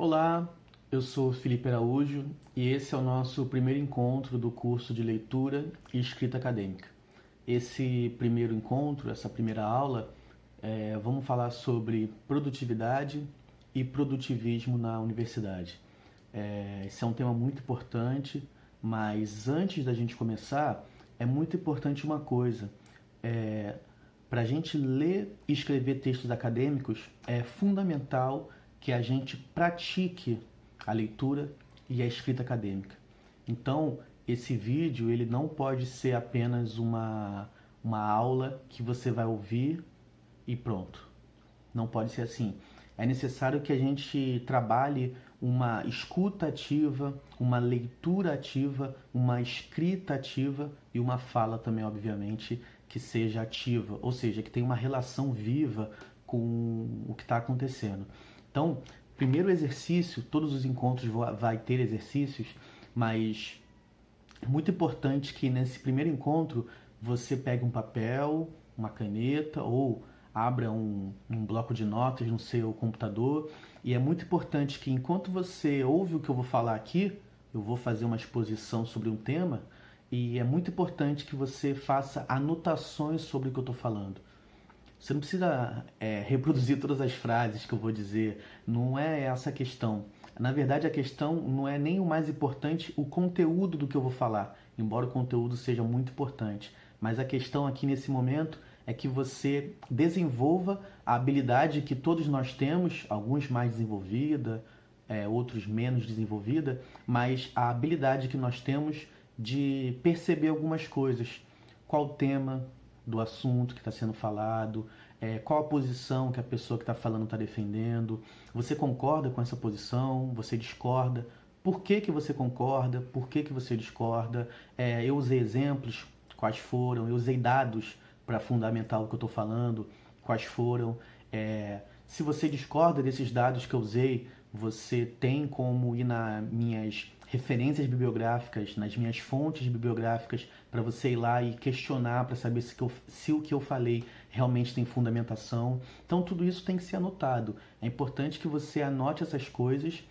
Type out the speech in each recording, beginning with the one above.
Olá, eu sou Felipe Araújo e esse é o nosso primeiro encontro do curso de leitura e escrita acadêmica. Esse primeiro encontro, essa primeira aula, vamos falar sobre produtividade e produtivismo na universidade. Esse é um tema muito importante, mas antes da gente começar, é muito importante uma coisa. Para a gente ler e escrever textos acadêmicos, é fundamental que a gente pratique a leitura e a escrita acadêmica. Então, esse vídeo ele não pode ser apenas uma aula que você vai ouvir e pronto. Não pode ser assim. É necessário que a gente trabalhe uma escuta ativa, uma leitura ativa, uma escrita ativa e uma fala também, obviamente, que seja ativa, ou seja, que tenha uma relação viva com o que está acontecendo. Então, primeiro exercício, todos os encontros vai ter exercícios, mas é muito importante que nesse primeiro encontro você pegue um papel, uma caneta ou abra um bloco de notas no seu computador. E é muito importante que enquanto você ouve o que eu vou falar aqui, eu vou fazer uma exposição sobre um tema, e é muito importante que você faça anotações sobre o que eu estou falando. Você não precisa reproduzir todas as frases que eu vou dizer, não é essa a questão. Na verdade, a questão não é nem o mais importante o conteúdo do que eu vou falar, embora o conteúdo seja muito importante. Mas a questão aqui nesse momento é que você desenvolva a habilidade que todos nós temos, alguns mais desenvolvida, outros menos desenvolvida, mas a habilidade que nós temos de perceber algumas coisas. Qual o tema do assunto que está sendo falado, qual a posição que a pessoa que está falando está defendendo, você concorda com essa posição, você discorda, por que que você concorda, por que que você discorda, eu usei exemplos, quais foram, eu usei dados para fundamentar o que eu estou falando, quais foram, se você discorda desses dados que eu usei, você tem como ir nas minhas referências bibliográficas, nas minhas fontes bibliográficas, para você ir lá e questionar, para saber se o que eu falei realmente tem fundamentação. Então tudo isso tem que ser anotado. É importante que você anote essas coisas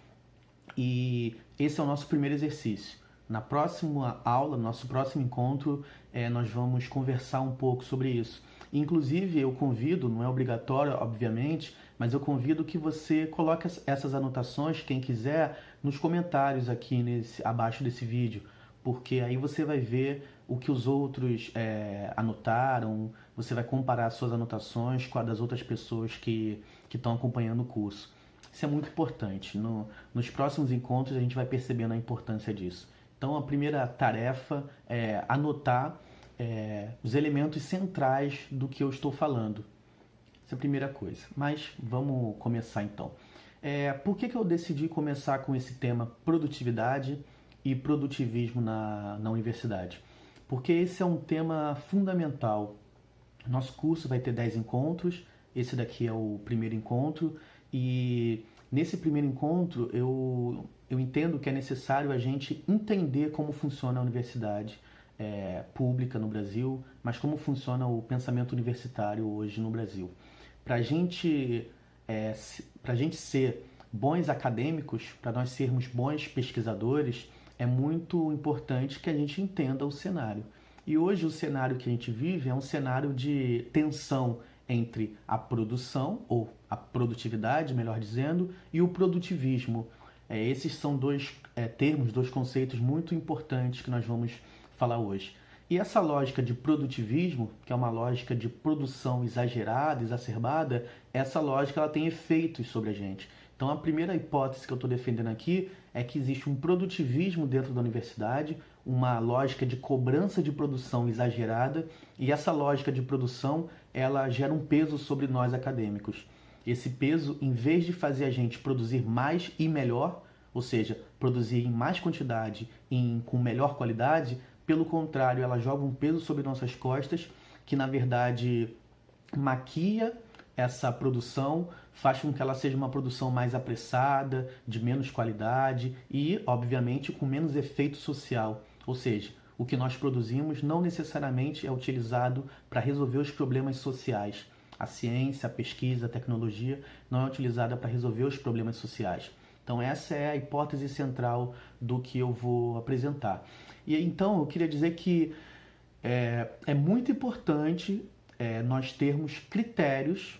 e esse é o nosso primeiro exercício. Na próxima aula, no nosso próximo encontro, nós vamos conversar um pouco sobre isso. Inclusive, eu convido, não é obrigatório, obviamente, mas eu convido que você coloque essas anotações, quem quiser, nos comentários aqui abaixo desse vídeo, porque aí você vai ver o que os outros anotaram, você vai comparar as suas anotações com a das outras pessoas que estão acompanhando o curso. Isso é muito importante. Nos próximos encontros a gente vai percebendo a importância disso. Então, a primeira tarefa é anotar os elementos centrais do que eu estou falando. Essa é a primeira coisa. Mas vamos começar então. Por que eu decidi começar com esse tema produtividade e produtivismo na universidade? Porque esse é um tema fundamental. Nosso curso vai ter 10 encontros, esse daqui é o primeiro encontro, e nesse primeiro encontro eu entendo que é necessário a gente entender como funciona a universidade pública no Brasil, mas como funciona o pensamento universitário hoje no Brasil. Para a gente ser bons acadêmicos, para nós sermos bons pesquisadores, é muito importante que a gente entenda o cenário. E hoje o cenário que a gente vive é um cenário de tensão entre a produção, ou a produtividade, melhor dizendo, e o produtivismo. Esses são dois termos, dois conceitos muito importantes que nós vamos falar hoje. E essa lógica de produtivismo, que é uma lógica de produção exagerada, exacerbada, essa lógica ela tem efeitos sobre a gente. Então a primeira hipótese que eu estou defendendo aqui é que existe um produtivismo dentro da universidade, uma lógica de cobrança de produção exagerada, e essa lógica de produção ela gera um peso sobre nós acadêmicos. Esse peso, em vez de fazer a gente produzir mais e melhor, ou seja, produzir em mais quantidade e com melhor qualidade, pelo contrário, ela joga um peso sobre nossas costas que, na verdade, maquia essa produção, faz com que ela seja uma produção mais apressada, de menos qualidade e, obviamente, com menos efeito social. Ou seja, o que nós produzimos não necessariamente é utilizado para resolver os problemas sociais. A ciência, a pesquisa, a tecnologia não é utilizada para resolver os problemas sociais. Então essa é a hipótese central do que eu vou apresentar. E então eu queria dizer que é muito importante nós termos critérios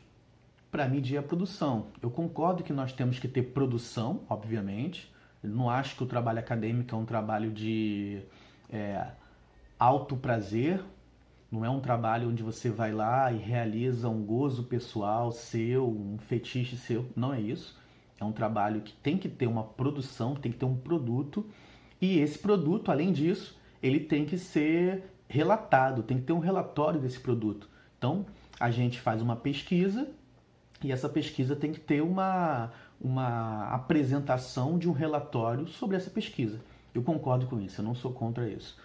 para medir a produção. Eu concordo que nós temos que ter produção, obviamente. Eu não acho que o trabalho acadêmico é um trabalho de alto prazer, não é um trabalho onde você vai lá e realiza um gozo pessoal seu, um fetiche seu. Não é isso. É um trabalho que tem que ter uma produção, tem que ter um produto. E esse produto, além disso, ele tem que ser relatado, tem que ter um relatório desse produto. Então, a gente faz uma pesquisa e essa pesquisa tem que ter uma apresentação de um relatório sobre essa pesquisa. Eu concordo com isso, eu não sou contra isso.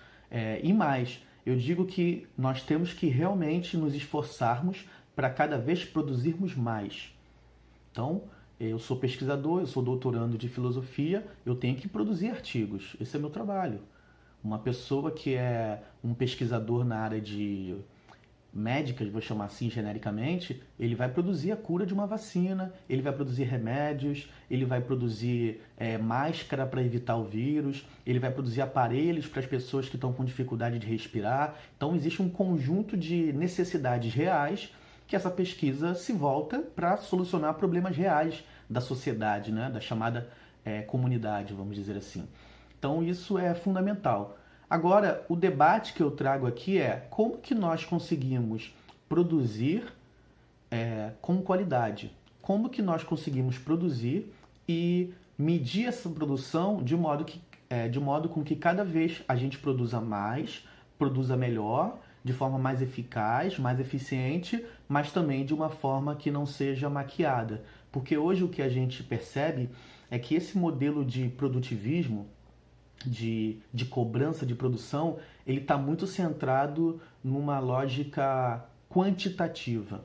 E mais, eu digo que nós temos que realmente nos esforçarmos para cada vez produzirmos mais. Então, eu sou pesquisador, eu sou doutorando de filosofia, eu tenho que produzir artigos. Esse é meu trabalho. Uma pessoa que é um pesquisador na área de médicas, vou chamar assim genericamente, ele vai produzir a cura de uma vacina, ele vai produzir remédios, ele vai produzir máscara para evitar o vírus, ele vai produzir aparelhos para as pessoas que estão com dificuldade de respirar. Então existe um conjunto de necessidades reais que essa pesquisa se volta para solucionar problemas reais da sociedade, né? Da chamada comunidade, vamos dizer assim. Então isso é fundamental. Agora, o debate que eu trago aqui é como que nós conseguimos produzir com qualidade? Como que nós conseguimos produzir e medir essa produção de modo com que cada vez a gente produza mais, produza melhor, de forma mais eficaz, mais eficiente, mas também de uma forma que não seja maquiada. Porque hoje o que a gente percebe é que esse modelo de produtivismo, de cobrança de produção, ele está muito centrado numa lógica quantitativa.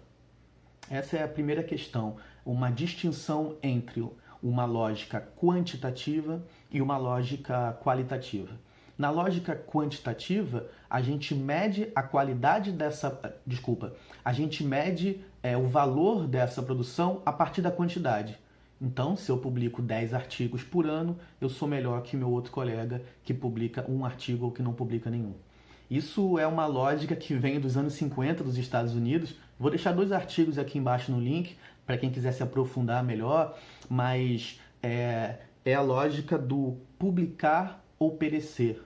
Essa é a primeira questão, uma distinção entre uma lógica quantitativa e uma lógica qualitativa. Na lógica quantitativa, a gente mede a qualidade a gente mede o valor dessa produção a partir da quantidade. Então, se eu publico 10 artigos por ano, eu sou melhor que meu outro colega que publica um artigo ou que não publica nenhum. Isso é uma lógica que vem dos anos 50 dos Estados Unidos. Vou deixar 2 artigos aqui embaixo no link para quem quiser se aprofundar melhor, mas é a lógica do publicar ou perecer.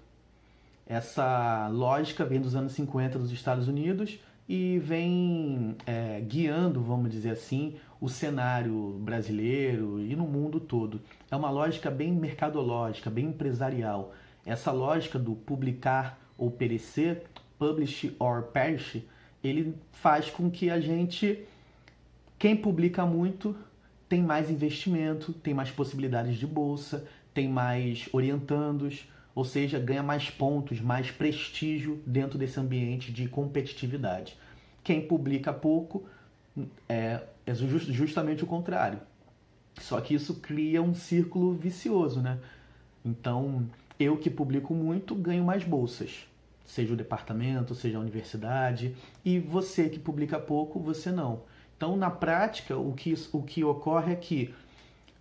Essa lógica vem dos anos 50 dos Estados Unidos e vem guiando, vamos dizer assim, o cenário brasileiro e no mundo todo. É uma lógica bem mercadológica, bem empresarial. Essa lógica do publicar ou perecer, publish or perish, ele faz com que quem publica muito, tem mais investimento, tem mais possibilidades de bolsa, tem mais orientandos, ou seja, ganha mais pontos, mais prestígio dentro desse ambiente de competitividade. Quem publica pouco é justamente o contrário. Só que isso cria um círculo vicioso, né? Então, eu que publico muito ganho mais bolsas, seja o departamento, seja a universidade, e você que publica pouco, você não. Então, na prática, o que ocorre é que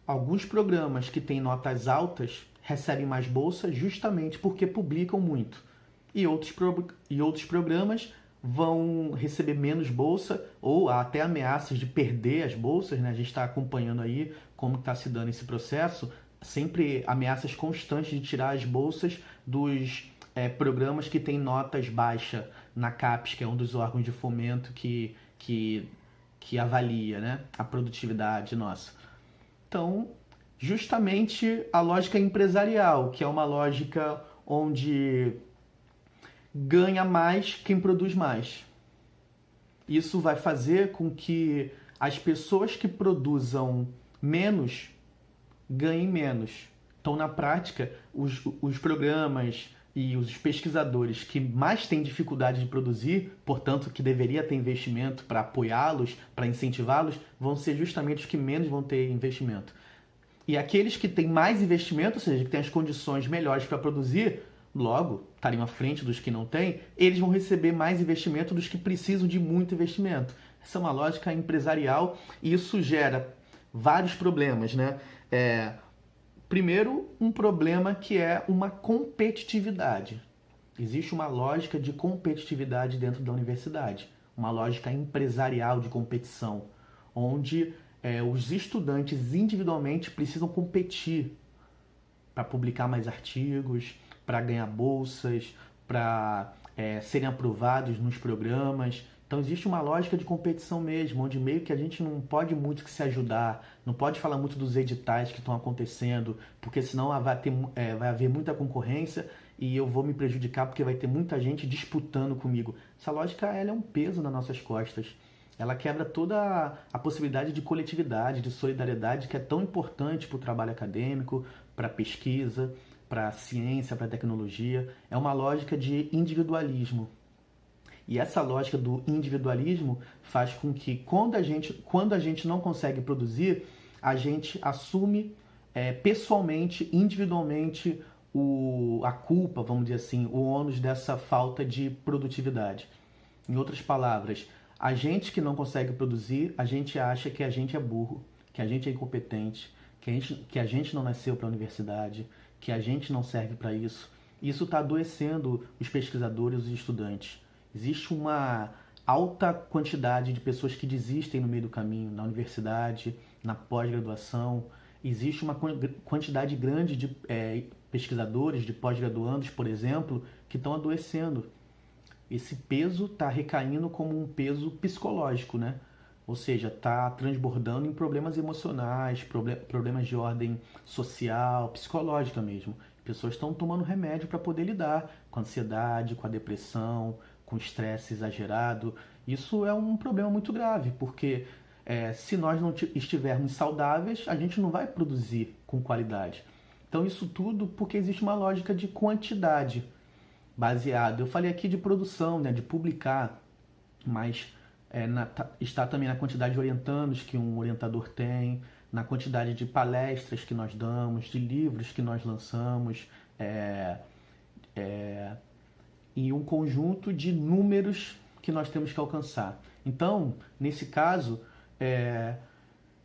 alguns programas que têm notas altas recebem mais bolsa justamente porque publicam muito. E outros programas vão receber menos bolsa ou há até ameaças de perder as bolsas, né? A gente está acompanhando aí como está se dando esse processo, sempre ameaças constantes de tirar as bolsas dos programas que têm notas baixas na CAPES, que é um dos órgãos de fomento que avalia, né, a produtividade nossa. Então, justamente a lógica empresarial, que é uma lógica onde ganha mais quem produz mais. Isso vai fazer com que as pessoas que produzam menos ganhem menos. Então, na prática, os programas e os pesquisadores que mais têm dificuldade de produzir, portanto, que deveria ter investimento para apoiá-los, para incentivá-los, vão ser justamente os que menos vão ter investimento. E aqueles que têm mais investimento, ou seja, que têm as condições melhores para produzir, logo, estariam à frente dos que não têm, eles vão receber mais investimento dos que precisam de muito investimento. Essa é uma lógica empresarial e isso gera vários problemas, né? Primeiro, um problema que é uma competitividade. Existe uma lógica de competitividade dentro da universidade, uma lógica empresarial de competição, onde os estudantes individualmente precisam competir para publicar mais artigos, para ganhar bolsas, para serem aprovados nos programas. Então existe uma lógica de competição mesmo, onde meio que a gente não pode muito que se ajudar, não pode falar muito dos editais que estão acontecendo, porque senão vai haver muita concorrência e eu vou me prejudicar porque vai ter muita gente disputando comigo. Essa lógica ela é um peso nas nossas costas. Ela quebra toda a possibilidade de coletividade, de solidariedade, que é tão importante para o trabalho acadêmico, para a pesquisa, para a ciência, para a tecnologia. É uma lógica de individualismo. E essa lógica do individualismo faz com que, quando a gente não consegue produzir, a gente assume pessoalmente, individualmente, a culpa, vamos dizer assim, o ônus dessa falta de produtividade. Em outras palavras, a gente que não consegue produzir, a gente acha que a gente é burro, que a gente é incompetente, que a gente não nasceu para a universidade, que a gente não serve para isso. Isso está adoecendo os pesquisadores e os estudantes. Existe uma alta quantidade de pessoas que desistem no meio do caminho, na universidade, na pós-graduação. Existe uma quantidade grande de pesquisadores, de pós-graduandos, por exemplo, que estão adoecendo. Esse peso está recaindo como um peso psicológico, né? Ou seja, está transbordando em problemas emocionais, problemas de ordem social, psicológica mesmo. Pessoas estão tomando remédio para poder lidar com a ansiedade, com a depressão, com o estresse exagerado. Isso é um problema muito grave, porque se nós não estivermos saudáveis, a gente não vai produzir com qualidade. Então isso tudo porque existe uma lógica de quantidade baseada. Eu falei aqui de produção, né, de publicar, mas está também na quantidade de orientandos que um orientador tem, na quantidade de palestras que nós damos, de livros que nós lançamos, e um conjunto de números que nós temos que alcançar. Então, nesse caso,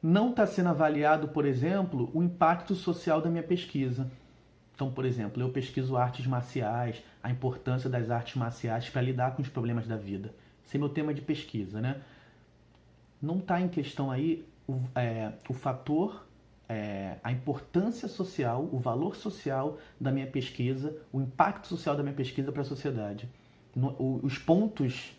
não está sendo avaliado, por exemplo, o impacto social da minha pesquisa. Então, por exemplo, eu pesquiso artes marciais, a importância das artes marciais para lidar com os problemas da vida. Esse é meu tema de pesquisa, né? Não está em questão aí o fator, a importância social, o valor social da minha pesquisa, o impacto social da minha pesquisa para a sociedade. Os pontos,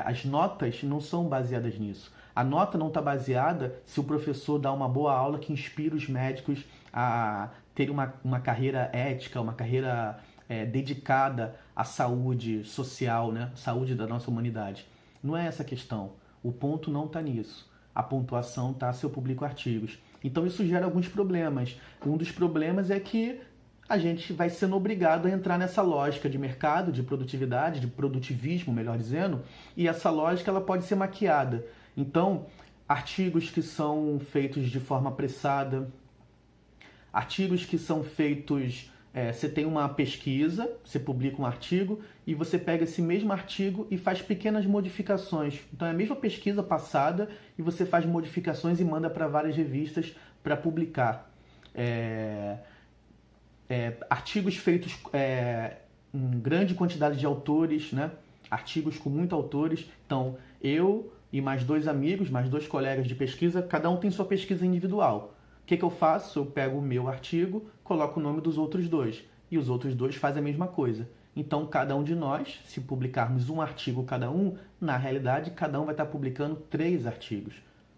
as notas não são baseadas nisso. A nota não está baseada se o professor dá uma boa aula que inspira os médicos a ter uma carreira ética, uma carreira dedicada à saúde social, né? Saúde da nossa humanidade. Não é essa a questão. O ponto não está nisso. A pontuação está se eu publico artigos. Então isso gera alguns problemas. Um dos problemas é que a gente vai sendo obrigado a entrar nessa lógica de mercado, de produtividade, de produtivismo, melhor dizendo, e essa lógica ela pode ser maquiada. Então, artigos que são feitos de forma apressada, artigos que são feitos... você tem uma pesquisa, você publica um artigo e você pega esse mesmo artigo e faz pequenas modificações. Então é a mesma pesquisa passada e você faz modificações e manda para várias revistas para publicar. Artigos feitos em grande quantidade de autores, né? Artigos com muitos autores. Então eu e mais 2 amigos, mais 2 colegas de pesquisa, cada um tem sua pesquisa individual. O que eu faço? Eu pego o meu artigo, coloco o nome dos outros 2. E os outros 2 fazem a mesma coisa. Então, cada um de nós, se publicarmos um artigo cada um, na realidade, cada um vai estar publicando 3 artigos.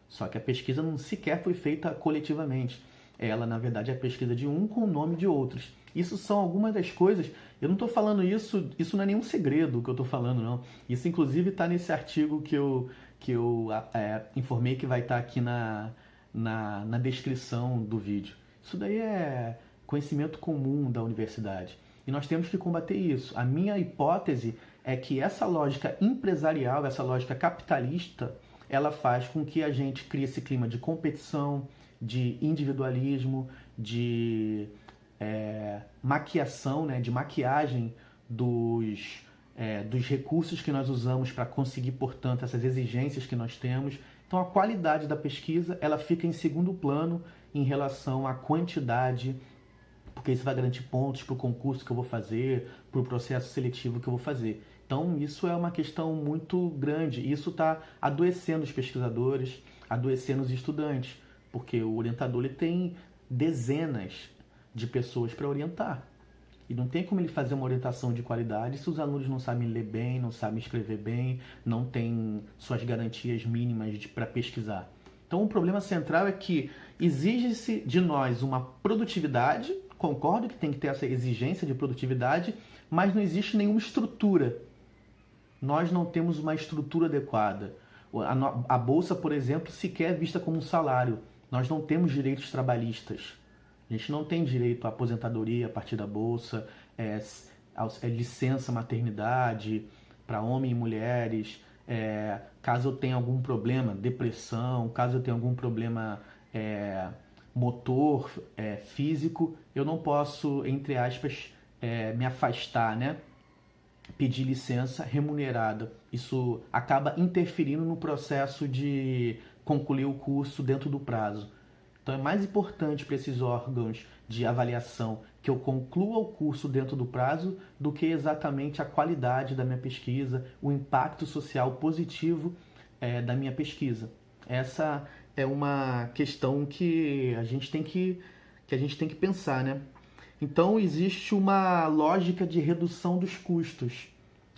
Só que a pesquisa não sequer foi feita coletivamente. Ela, na verdade, é a pesquisa de um com o nome de outros. Isso são algumas das coisas... Eu não estou falando isso não é nenhum segredo que eu estou falando, não. Isso, inclusive, está nesse artigo que eu informei que vai estar aqui na descrição do vídeo. Isso daí é conhecimento comum da universidade. E nós temos que combater isso. A minha hipótese é que essa lógica empresarial, essa lógica capitalista, ela faz com que a gente crie esse clima de competição, de individualismo, de maquiação, né, de maquiagem dos recursos que nós usamos para conseguir, portanto, essas exigências que nós temos. Então, a qualidade da pesquisa ela fica em segundo plano em relação à quantidade, porque isso vai garantir pontos para o concurso que eu vou fazer, para o processo seletivo que eu vou fazer. Então, isso é uma questão muito grande. Isso está adoecendo os pesquisadores, adoecendo os estudantes, porque o orientador ele tem dezenas de pessoas para orientar. E não tem como ele fazer uma orientação de qualidade se os alunos não sabem ler bem, não sabem escrever bem, não têm suas garantias mínimas para pesquisar. Então, o problema central é que exige-se de nós uma produtividade, concordo que tem que ter essa exigência de produtividade, mas não existe nenhuma estrutura. Nós não temos uma estrutura adequada. A bolsa, por exemplo, sequer é vista como um salário. Nós não temos direitos trabalhistas. A gente não tem direito à aposentadoria a partir da bolsa, licença maternidade para homens e mulheres, caso eu tenha algum problema, depressão, caso eu tenha algum problema motor, físico, eu não posso, entre aspas, me afastar, né? Pedir licença remunerada. Isso acaba interferindo no processo de concluir o curso dentro do prazo. Então é mais importante para esses órgãos de avaliação que eu conclua o curso dentro do prazo do que exatamente a qualidade da minha pesquisa, o impacto social positivo da minha pesquisa. Essa é uma questão que a gente tem que pensar, né? Então existe uma lógica de redução dos custos.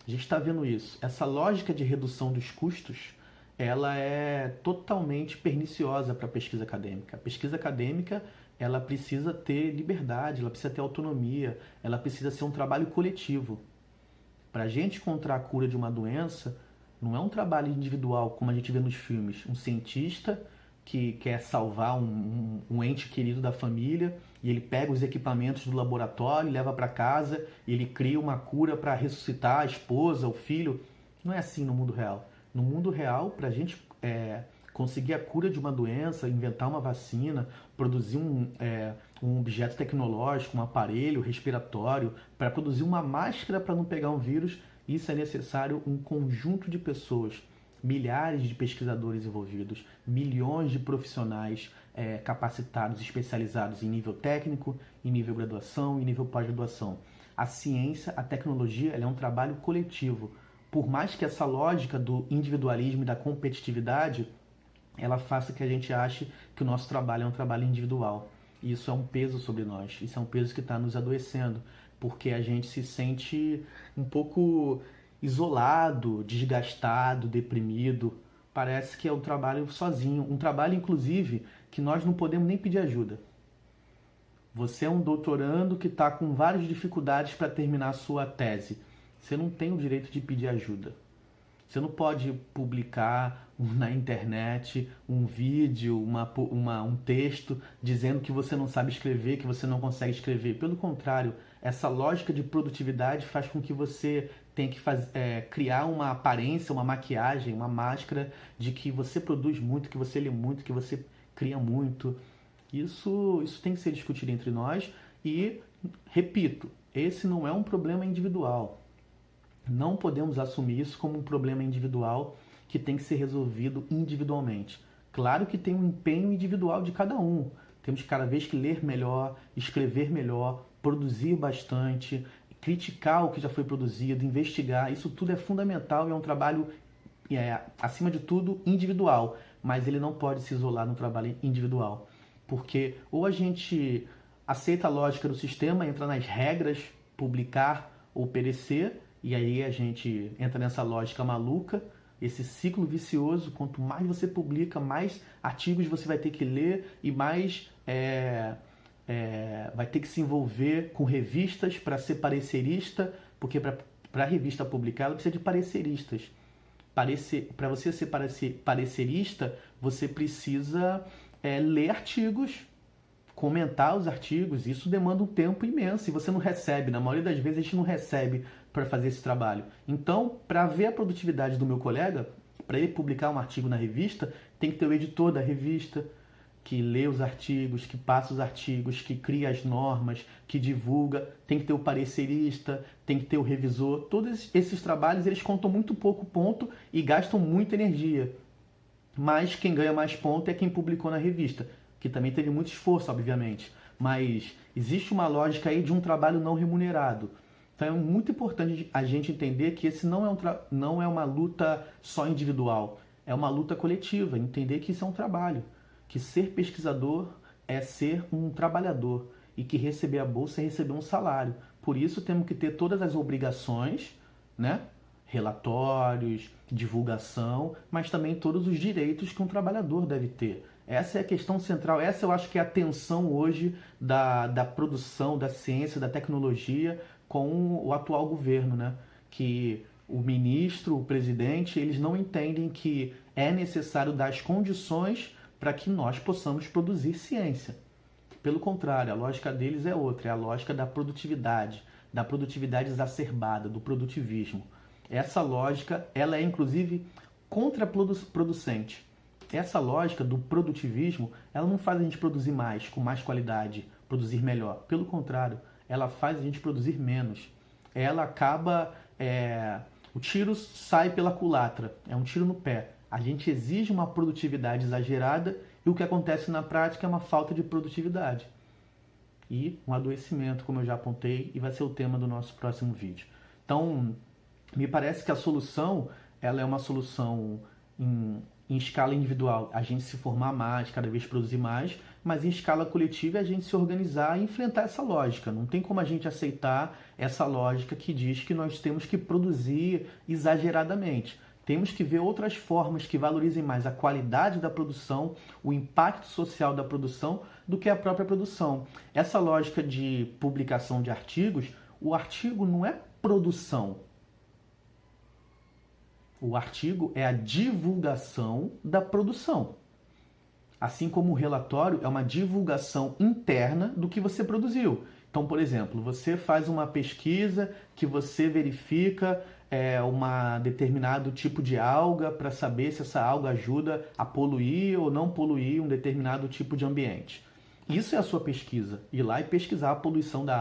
A gente está vendo isso. Essa lógica de redução dos custos, ela é totalmente perniciosa para a pesquisa acadêmica. A pesquisa acadêmica, ela precisa ter liberdade, ela precisa ter autonomia, ela precisa ser um trabalho coletivo. Para a gente encontrar a cura de uma doença, não é um trabalho individual, como a gente vê nos filmes. Um cientista que quer salvar um ente querido da família e ele pega os equipamentos do laboratório, leva para casa e ele cria uma cura para ressuscitar a esposa, o filho. Não é assim no mundo real. No mundo real, para a gente conseguir a cura de uma doença, inventar uma vacina, produzir um objeto tecnológico, um aparelho respiratório, para produzir uma máscara para não pegar um vírus, isso é necessário um conjunto de pessoas, milhares de pesquisadores envolvidos, milhões de profissionais capacitados, especializados em nível técnico, em nível graduação, em nível pós-graduação. A ciência, a tecnologia, ela é um trabalho coletivo. Por mais que essa lógica do individualismo e da competitividade, ela faça que a gente ache que o nosso trabalho é um trabalho individual. E isso é um peso sobre nós, isso é um peso que está nos adoecendo, porque a gente se sente um pouco isolado, desgastado, deprimido. Parece que é um trabalho sozinho, um trabalho, inclusive, que nós não podemos nem pedir ajuda. Você é um doutorando que está com várias dificuldades para terminar a sua tese. Você não tem o direito de pedir ajuda. Você não pode publicar na internet um vídeo, um texto dizendo que você não sabe escrever, que você não consegue escrever. Pelo contrário, essa lógica de produtividade faz com que você tenha que criar uma aparência, uma maquiagem, uma máscara de que você produz muito, que você lê muito, que você cria muito. Isso tem que ser discutido entre nós e, repito, esse não é um problema individual. Não podemos assumir isso como um problema individual que tem que ser resolvido individualmente. Claro que tem um empenho individual de cada um. Temos cada vez que ler melhor, escrever melhor, produzir bastante, criticar o que já foi produzido, investigar. Isso tudo é fundamental e é um trabalho, acima de tudo, individual. Mas ele não pode se isolar no trabalho individual. Porque ou a gente aceita a lógica do sistema, entra nas regras, publicar ou perecer, e aí a gente entra nessa lógica maluca, esse ciclo vicioso. Quanto mais você publica, mais artigos você vai ter que ler e mais vai ter que se envolver com revistas para ser parecerista, porque para a revista publicar ela precisa de pareceristas. Para você ser parecerista, você precisa ler artigos, comentar os artigos. Isso demanda um tempo imenso e você não recebe. Na maioria das vezes a gente não recebe para fazer esse trabalho. Então, para ver a produtividade do meu colega, para ele publicar um artigo na revista, tem que ter o editor da revista, que lê os artigos, que passa os artigos, que cria as normas, que divulga, tem que ter o parecerista, tem que ter o revisor. Todos esses trabalhos, eles contam muito pouco ponto e gastam muita energia. Mas quem ganha mais ponto é quem publicou na revista. que também teve muito esforço, obviamente, mas existe uma lógica aí de um trabalho não remunerado. Então é muito importante a gente entender que esse não é uma luta só individual, é uma luta coletiva, entender que isso é um trabalho, que ser pesquisador é ser um trabalhador e que receber a bolsa é receber um salário. Por isso temos que ter todas as obrigações, né? Relatórios, divulgação, mas também todos os direitos que um trabalhador deve ter. Essa é a questão central, essa eu acho que é a tensão hoje da produção, da ciência, da tecnologia com o atual governo, né? Que o ministro, o presidente, eles não entendem que é necessário dar as condições para que nós possamos produzir ciência. Pelo contrário, a lógica deles é outra, é a lógica da produtividade exacerbada, do produtivismo. Essa lógica, ela é inclusive contraproducente. Essa lógica do produtivismo, ela não faz a gente produzir mais, com mais qualidade, produzir melhor. Pelo contrário, ela faz a gente produzir menos. Ela acaba... o tiro sai pela culatra, é um tiro no pé. A gente exige uma produtividade exagerada e o que acontece na prática é uma falta de produtividade. E um adoecimento, como eu já apontei, e vai ser o tema do nosso próximo vídeo. Então, me parece que a solução, ela é uma solução em escala individual, a gente se formar mais, cada vez produzir mais, mas em escala coletiva a gente se organizar e enfrentar essa lógica. Não tem como a gente aceitar essa lógica que diz que nós temos que produzir exageradamente. Temos que ver outras formas que valorizem mais a qualidade da produção, o impacto social da produção, do que a própria produção. Essa lógica de publicação de artigos, o artigo não é produção. O artigo é a divulgação da produção. Assim como o relatório é uma divulgação interna do que você produziu. Então, por exemplo, você faz uma pesquisa que você verifica um determinado tipo de alga para saber se essa alga ajuda a poluir ou não poluir um determinado tipo de ambiente. Isso é a sua pesquisa. Ir lá e pesquisar a poluição da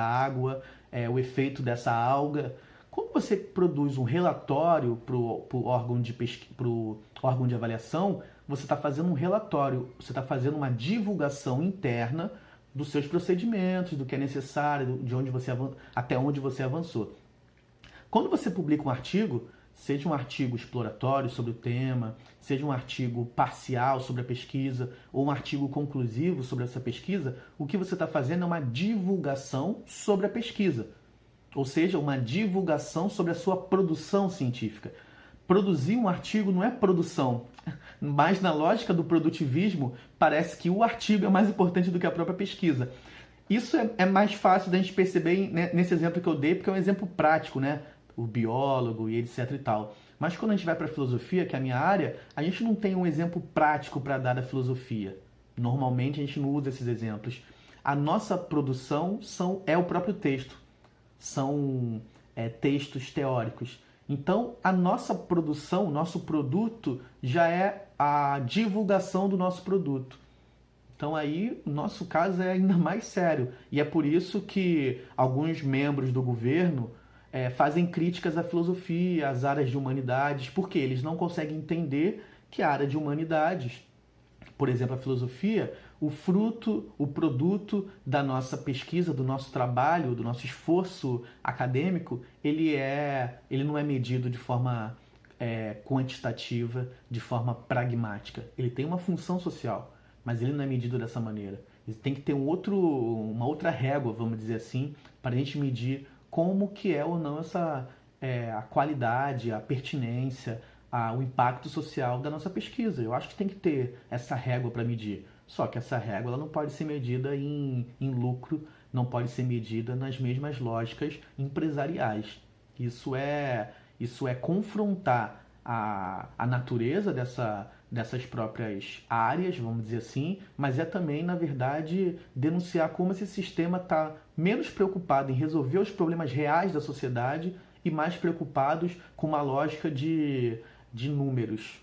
água, o efeito dessa alga. Quando você produz um relatório para o órgão de avaliação, você está fazendo um relatório, você está fazendo uma divulgação interna dos seus procedimentos, do que é necessário, até onde você avançou. Quando você publica um artigo, seja um artigo exploratório sobre o tema, seja um artigo parcial sobre a pesquisa, ou um artigo conclusivo sobre essa pesquisa, o que você está fazendo é uma divulgação sobre a pesquisa. Ou seja, uma divulgação sobre a sua produção científica. Produzir um artigo não é produção, mas na lógica do produtivismo, parece que o artigo é mais importante do que a própria pesquisa. Isso é mais fácil da gente perceber nesse exemplo que eu dei, porque é um exemplo prático, né? O biólogo e etc e tal. Mas quando a gente vai para a filosofia, que é a minha área, a gente não tem um exemplo prático para dar da filosofia. Normalmente a gente não usa esses exemplos. A nossa produção é o próprio texto. São textos teóricos. Então, a nossa produção, o nosso produto, já é a divulgação do nosso produto. Então, aí, o nosso caso é ainda mais sério. E é por isso que alguns membros do governo fazem críticas à filosofia, às áreas de humanidades, porque eles não conseguem entender que a área de humanidades, por exemplo, a filosofia, o fruto, o produto da nossa pesquisa, do nosso trabalho, do nosso esforço acadêmico, ele não é medido de forma quantitativa, de forma pragmática. Ele tem uma função social, mas ele não é medido dessa maneira. Ele tem que ter uma outra régua, vamos dizer assim, para a gente medir como que é ou não a qualidade, a pertinência, o impacto social da nossa pesquisa. Eu acho que tem que ter essa régua para medir. Só que essa régua ela não pode ser medida em lucro, não pode ser medida nas mesmas lógicas empresariais. Isso é confrontar a natureza dessas próprias áreas, vamos dizer assim, mas é também, na verdade, denunciar como esse sistema está menos preocupado em resolver os problemas reais da sociedade e mais preocupados com uma lógica de números.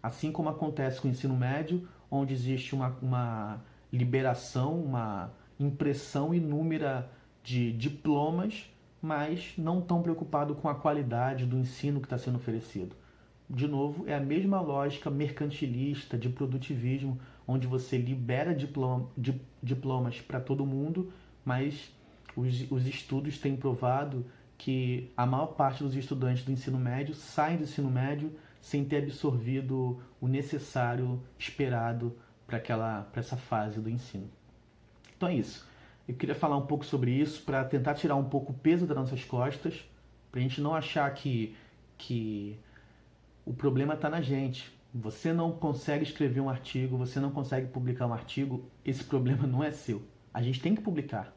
Assim como acontece com o ensino médio, onde existe uma liberação, uma impressão inúmera de diplomas, mas não tão preocupado com a qualidade do ensino que está sendo oferecido. De novo, é a mesma lógica mercantilista, de produtivismo, onde você libera diplomas para todo mundo, mas os estudos têm provado que a maior parte dos estudantes do ensino médio saem do ensino médio sem ter absorvido o necessário esperado para essa fase do ensino. Então é isso. Eu queria falar um pouco sobre isso para tentar tirar um pouco o peso das nossas costas, para a gente não achar que o problema está na gente. Você não consegue escrever um artigo, você não consegue publicar um artigo, esse problema não é seu. A gente tem que publicar.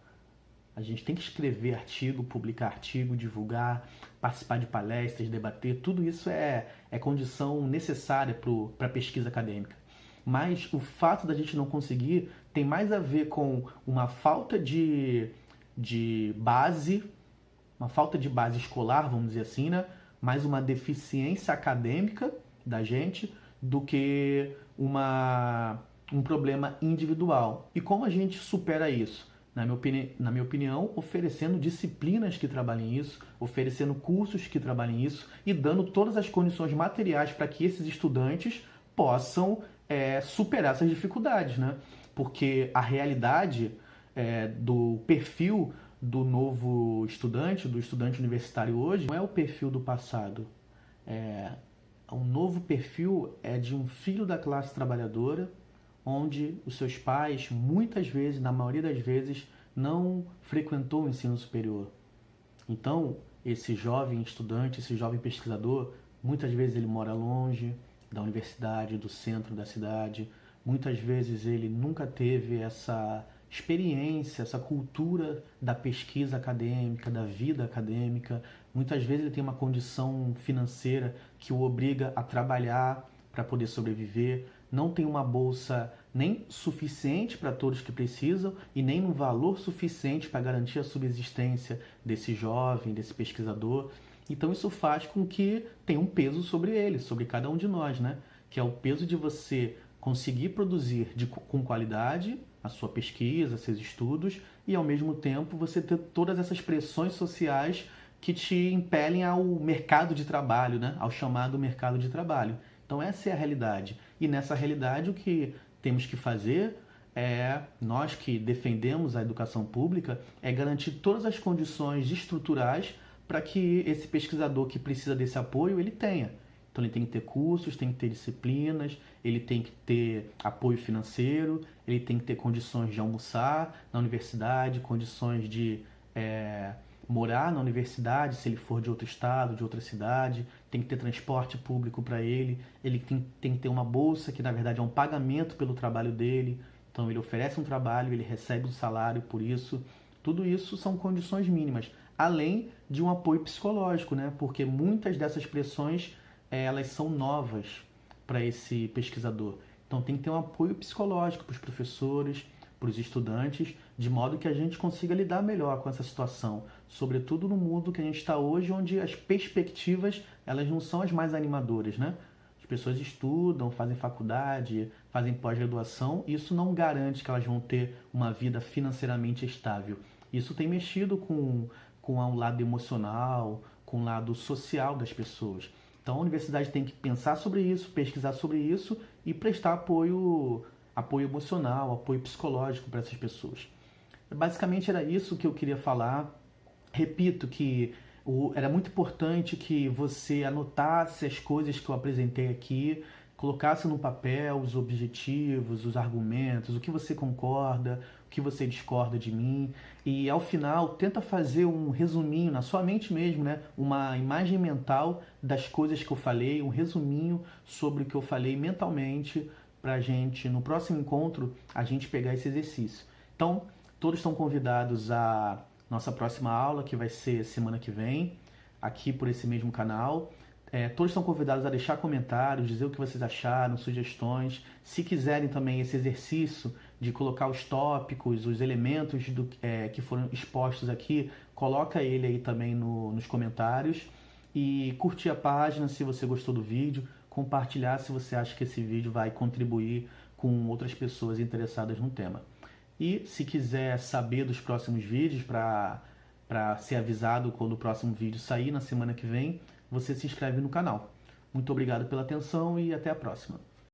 A gente tem que escrever artigo, publicar artigo, divulgar, participar de palestras, debater. Tudo isso é condição necessária para a pesquisa acadêmica. Mas o fato da gente não conseguir tem mais a ver com uma falta de base, uma falta de base escolar, vamos dizer assim, né? Mais uma deficiência acadêmica da gente do que um problema individual. E como a gente supera isso? Na minha opinião, oferecendo disciplinas que trabalhem isso, oferecendo cursos que trabalhem isso e dando todas as condições materiais para que esses estudantes possam superar essas dificuldades, né? Porque a realidade do perfil do novo estudante, do estudante universitário hoje, não é o perfil do passado. Um novo perfil é de um filho da classe trabalhadora, onde os seus pais, muitas vezes, na maioria das vezes, não frequentou o ensino superior. Então, esse jovem estudante, esse jovem pesquisador, muitas vezes ele mora longe da universidade, do centro da cidade, muitas vezes ele nunca teve essa experiência, essa cultura da pesquisa acadêmica, da vida acadêmica. Muitas vezes ele tem uma condição financeira que o obriga a trabalhar para poder sobreviver, não tem uma bolsa nem suficiente para todos que precisam e nem um valor suficiente para garantir a subsistência desse jovem, desse pesquisador. Então isso faz com que tenha um peso sobre ele, sobre cada um de nós, né? Que é o peso de você conseguir produzir com qualidade a sua pesquisa, seus estudos, e ao mesmo tempo você ter todas essas pressões sociais que te impelem ao mercado de trabalho, né? Ao chamado mercado de trabalho. Então essa é a realidade. E nessa realidade o que temos que fazer nós que defendemos a educação pública, é garantir todas as condições estruturais para que esse pesquisador que precisa desse apoio, ele tenha. Então ele tem que ter cursos, tem que ter disciplinas, ele tem que ter apoio financeiro, ele tem que ter condições de almoçar na universidade, condições de morar na universidade, se ele for de outro estado, de outra cidade, tem que ter transporte público para ele tem que ter uma bolsa, que na verdade é um pagamento pelo trabalho dele, então ele oferece um trabalho, ele recebe um salário por isso. Tudo isso são condições mínimas, além de um apoio psicológico, né? Porque muitas dessas pressões elas são novas para esse pesquisador. Então tem que ter um apoio psicológico para os professores, para os estudantes, de modo que a gente consiga lidar melhor com essa situação, sobretudo no mundo que a gente está hoje, onde as perspectivas elas não são as mais animadoras, né? As pessoas estudam, fazem faculdade, fazem pós-graduação, e isso não garante que elas vão ter uma vida financeiramente estável. Isso tem mexido com o lado emocional, com o lado social das pessoas. Então a universidade tem que pensar sobre isso, pesquisar sobre isso e prestar apoio emocional, apoio psicológico para essas pessoas. Basicamente era isso que eu queria falar. Repito que era muito importante que você anotasse as coisas que eu apresentei aqui, colocasse no papel os objetivos, os argumentos, o que você concorda, o que você discorda de mim, e ao final tenta fazer um resuminho na sua mente mesmo, né? Uma imagem mental das coisas que eu falei, um resuminho sobre o que eu falei mentalmente, para a gente, no próximo encontro, a gente pegar esse exercício. Então, todos estão convidados à nossa próxima aula, que vai ser semana que vem, aqui por esse mesmo canal. Todos estão convidados a deixar comentários, dizer o que vocês acharam, sugestões. Se quiserem também esse exercício de colocar os tópicos, os elementos que foram expostos aqui, coloca ele aí também nos comentários. E curtir a página se você gostou do vídeo, compartilhar se você acha que esse vídeo vai contribuir com outras pessoas interessadas no tema. E se quiser saber dos próximos vídeos, para ser avisado quando o próximo vídeo sair na semana que vem, você se inscreve no canal. Muito obrigado pela atenção e até a próxima.